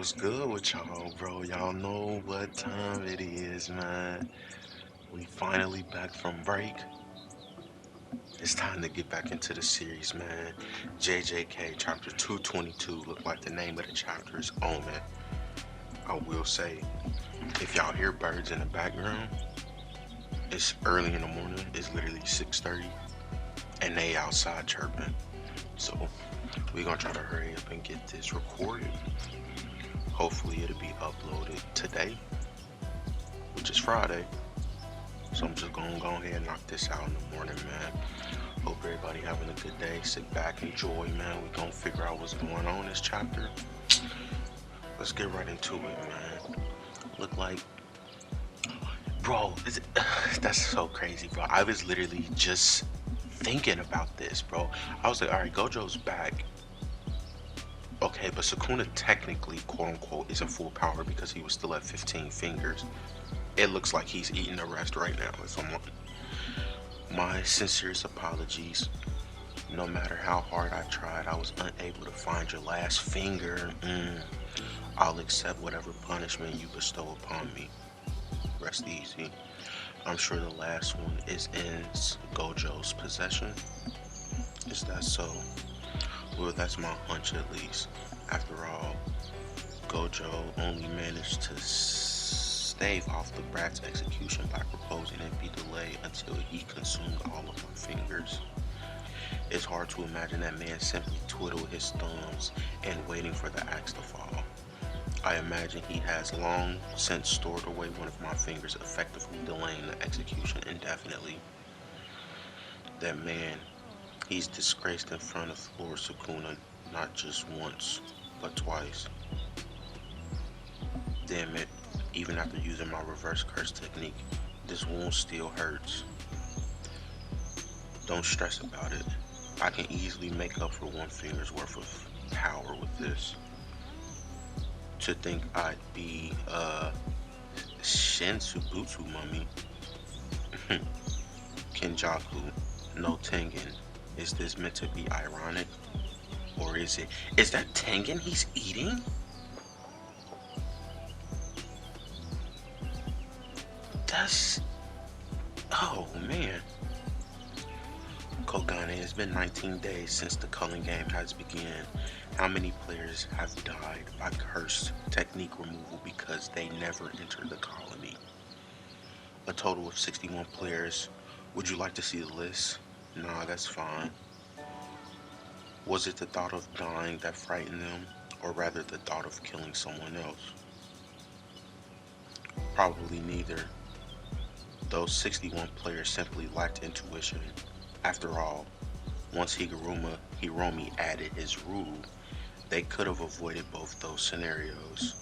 What's good with y'all, bro? Y'all know what time it is, man. We finally back from break. It's time to get back into the series, man. JJK chapter 222 look like the name of the chapter is Omen. I will say, if y'all hear birds in the background, it's early in the morning. It's literally 6:30, and they outside chirping. So we're gonna try to hurry up and get this recorded. Hopefully it'll be uploaded today, which is Friday. So I'm just gonna go ahead and knock this out in the morning, man. Hope everybody having a good day. Sit back, enjoy, man. We gonna figure out what's going on in this chapter. Let's get right into it, man. Look like, bro, that's so crazy, bro. I was literally just thinking about this, bro. I was like, all right, Gojo's back. Okay, but Sukuna technically, quote unquote, isn't full power because he was still at 15 fingers. It looks like he's eating the rest right now. So my sincerest apologies. No matter how hard I tried, I was unable to find your last finger. I'll accept whatever punishment you bestow upon me. Rest easy. I'm sure the last one is in Gojo's possession. Is that so? Well, that's my hunch at least. After all, Gojo only managed to stave off the brat's execution by proposing it be delayed until he consumed all of my fingers. It's hard to imagine that man simply twiddled his thumbs and waiting for the axe to fall. I imagine he has long since stored away one of my fingers, effectively delaying the execution indefinitely. That man, he's disgraced in front of Lord Sukuna, not just once, but twice. Damn it, even after using my reverse curse technique, this wound still hurts. Don't stress about it. I can easily make up for one finger's worth of power with this. To think I'd be Shinsubutsu mummy. Kenjaku, no Tengen. Is this meant to be ironic? Or is that Tengen he's eating? Oh man. Kogane, it's been 19 days since the culling game has begun. How many players have died by cursed technique removal because they never entered the colony? A total of 61 players. Would you like to see the list? Nah, that's fine. Was it the thought of dying that frightened them, or rather the thought of killing someone else? Probably neither. Those 61 players simply lacked intuition. After all, once Hiromi added his rule, they could have avoided both those scenarios.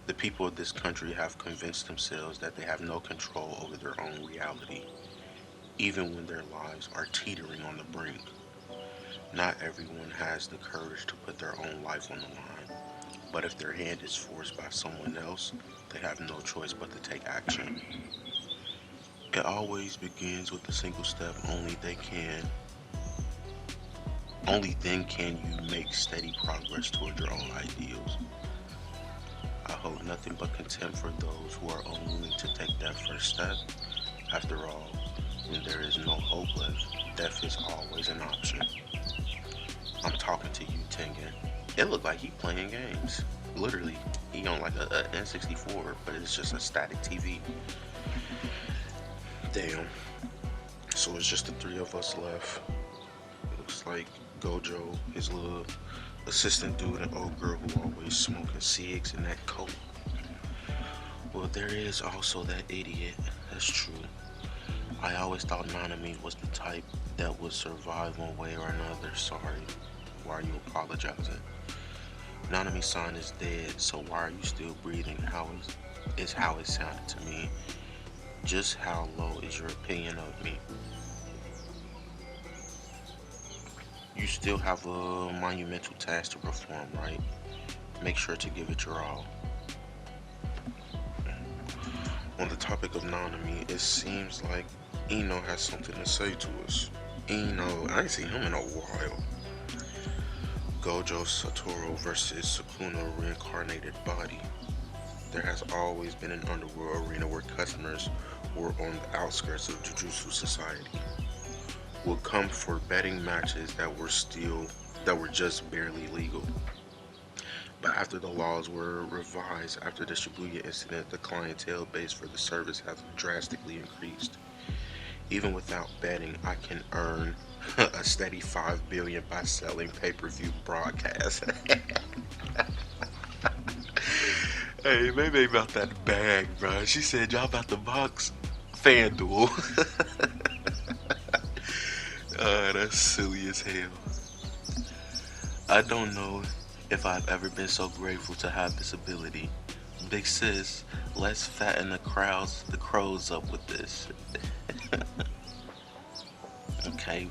The people of this country have convinced themselves that they have no control over their own reality, even when their lives are teetering on the brink. Not everyone has the courage to put their own life on the line, but if their hand is forced by someone else, they have no choice but to take action. It always begins with a single step. Only then can you make steady progress toward your own ideals. I hold nothing but contempt for those who are unwilling to take that first step. After all, when there is no hope left, death is always an option. I'm talking to you, Tengen. It looked like he playing games. Literally, he on like a N64, but it's just a static TV. Damn. So it's just the three of us left. Looks like Gojo, his little assistant dude, and old girl who always smoking cigs in that coat. Well, there is also that idiot. That's true. I always thought Nanami was the type that would survive one way or another. Sorry. Why are you apologizing? Nanami-san is dead, so why are you still breathing? How it sounded to me. Just how low is your opinion of me? You still have a monumental task to perform, right? Make sure to give it your all. On the topic of Nanami, it seems like Ino has something to say to us. Ino, I ain't seen him in a while. Gojo Satoru versus Sukuna reincarnated body. There has always been an underworld arena where customers who were on the outskirts of Jujutsu society would come for betting matches that were just barely legal. But after the laws were revised after the Shibuya incident, the clientele base for the service has drastically increased. Even without betting, I can earn a steady 5 billion by selling pay-per-view broadcasts. Hey, maybe about that bag, bro. She said y'all about to box FanDuel. That's silly as hell. I don't know if I've ever been so grateful to have this ability. Big sis, let's fatten the crows up with this. Okay,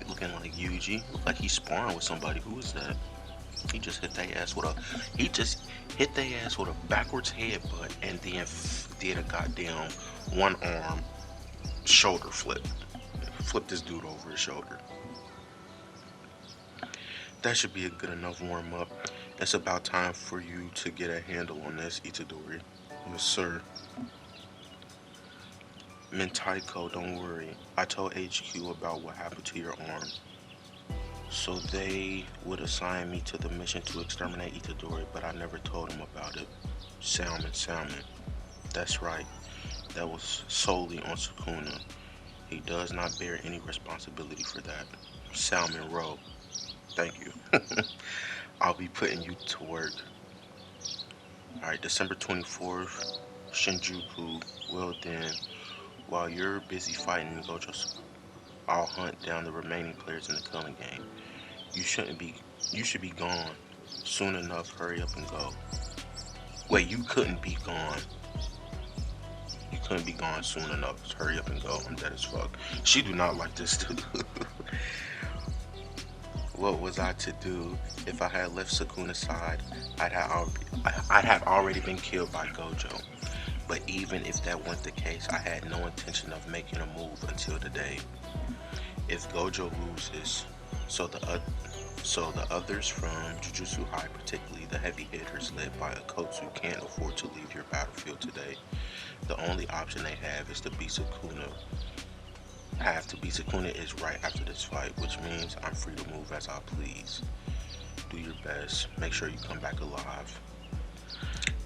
looking like Yuji. Look like he's sparring with somebody. Who is that? He just hit their ass with a backwards headbutt and then did a goddamn one arm shoulder flip. Flip this dude over his shoulder. That should be a good enough warm up. It's about time for you to get a handle on this, Itadori. Yes, sir. Mentaiko, don't worry. I told HQ about what happened to your arm. So they would assign me to the mission to exterminate Itadori, but I never told him about it. Salmon. That's right. That was solely on Sukuna. He does not bear any responsibility for that. Salmon row. Thank you. I'll be putting you to work. Alright, December 24th, Shinjuku. Well then, while you're busy fighting Gojo, I'll hunt down the remaining players in the killing game. You should be gone soon enough. Hurry up and go. Wait, you couldn't be gone. You couldn't be gone soon enough. Hurry up and go. I'm dead as fuck. She do not like this too. What was I to do? If I had left Sukuna's side, I'd have already been killed by Gojo. But even if that weren't the case, I had no intention of making a move until today. If Gojo loses, so the others from Jujutsu High, particularly the heavy hitters led by Akotsu, can't afford to leave your battlefield today. The only option they have is to beat Sukuna. Sukuna is right after this fight, which means I'm free to move as I please. Do your best. Make sure you come back alive.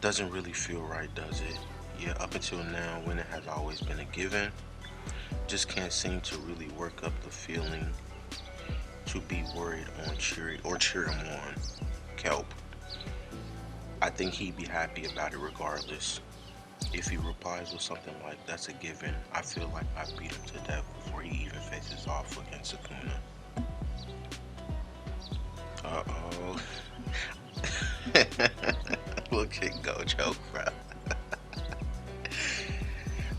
Doesn't really feel right, does it? Yeah, up until now, when it has always been a given. Just can't seem to really work up the feeling to be worried on cheer him on. Kelp. I think he'd be happy about it regardless. If he replies with something like that's a given, I feel like I beat him to death before he even faces off against Sukuna. Uh-oh. Look at Gojo, bro.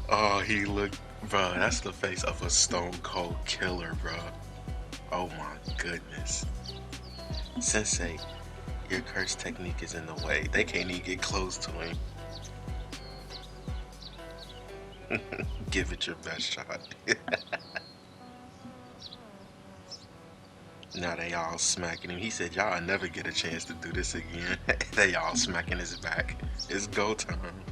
Oh, he looked, bro, that's the face of a stone cold killer, bro. Oh my goodness. Sensei, your curse technique is in the way. They can't even get close to him. Give it your best shot. Now they all smacking him. He said, y'all never get a chance to do this again. They all smacking his back. It's go time.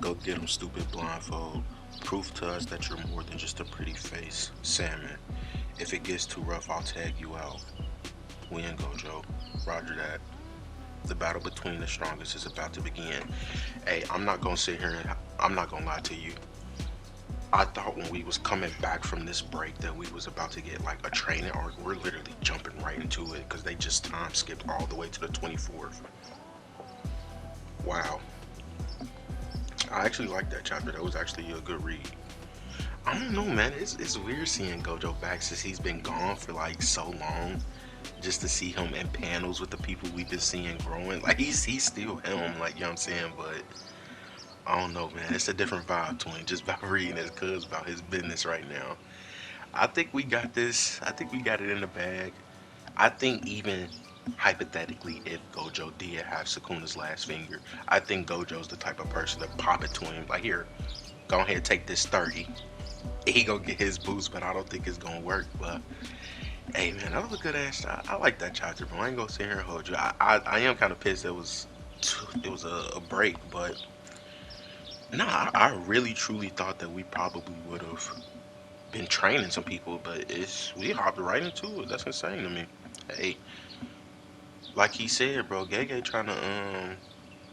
Go get him, stupid blindfold. Proof to us that you're more than just a pretty face. Salmon. If it gets too rough, I'll tag you out. We and Gojo. Roger that. The battle between the strongest is about to begin. Hey, I'm not gonna sit here and I'm not gonna lie to you. I thought when we was coming back from this break that we was about to get like a training arc. We're literally jumping right into it because they just time skipped all the way to the 24th. Wow. I actually liked that chapter. That was actually a good read. I don't know, man. It's weird seeing Gojo back since he's been gone for like so long. Just to see him in panels with the people we've been seeing growing. Like he's still him, like, you know what I'm saying? But I don't know, man. It's a different vibe to him just by reading his cuz about his business right now. I think we got this. I think we got it in the bag. I think even hypothetically, if Gojo did have Sukuna's last finger, I think Gojo's the type of person to pop it to him. Like, here, go ahead, take this 30. He gonna get his boost, but I don't think it's gonna work. But Hey man, that was a good ass shot. I like that chapter, bro. I ain't gonna sit here and hold you. I am kind of pissed it was a break, but nah, I really truly thought that we probably would have been training some people, but it's we hopped right into it. That's insane to me. Hey, like he said, bro, Gege trying to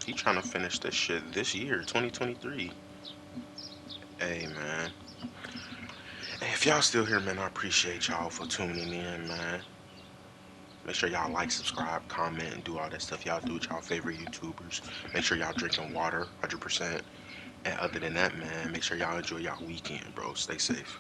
he trying to finish this shit this year, 2023. Hey man, hey, if y'all still here, man, I appreciate y'all for tuning in, man. Make sure y'all like, subscribe, comment, and do all that stuff y'all do with y'all favorite YouTubers. Make sure y'all drinking water, 100%. And other than that, man, make sure y'all enjoy y'all weekend, bro. Stay safe.